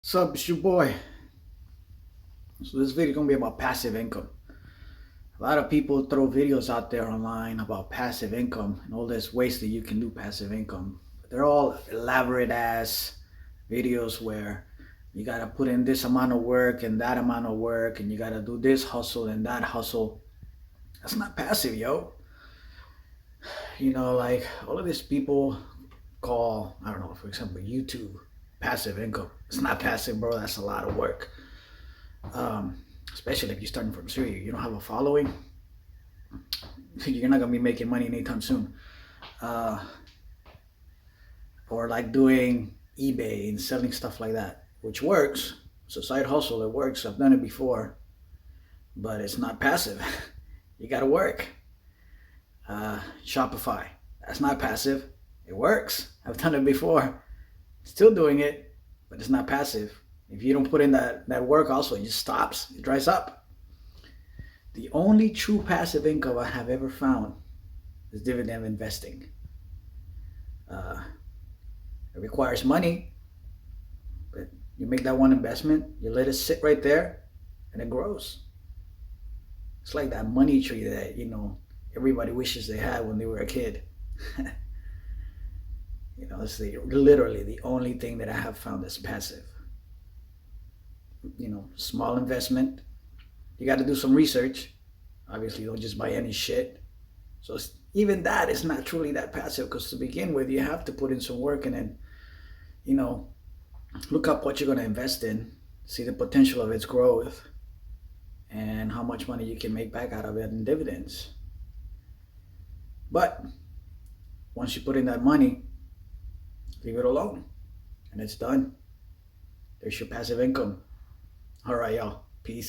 What's up, it's your boy. So this video is gonna be about passive income. A lot of people throw videos out there online about passive income and all this ways that you can do passive income. They're all elaborate ass videos where you gotta put in this amount of work and that amount of work and you gotta do this hustle and that hustle. That's not passive, yo. You know, like all of these people call, I don't know, for example, YouTube passive income. It's not passive, bro. That's a lot of work. Especially if you're starting from zero, you don't have a following, you're not gonna be making money anytime soon. Or like doing eBay and selling stuff like that, which works. It's a side hustle. It works. I've done it before, but it's not passive. You gotta work. Shopify. That's not passive. It works. I've done it before. Still doing it, but it's not passive. If you don't put in that work also, it just stops. It dries up. The only true passive income I have ever found is dividend investing. It requires money, but you make that one investment, you let it sit right there, and it grows. It's like that money tree that, you know, everybody wishes they had when they were a kid. You know, it's literally the only thing that I have found that's passive. You know, small investment. You got to do some research. Obviously, don't just buy any shit. So even that is not truly that passive, because to begin with, you have to put in some work and then, you know, look up what you're going to invest in, see the potential of its growth, and how much money you can make back out of it in dividends. But once you put in that money, leave it alone, and it's done. There's your passive income. All right, y'all. Peace.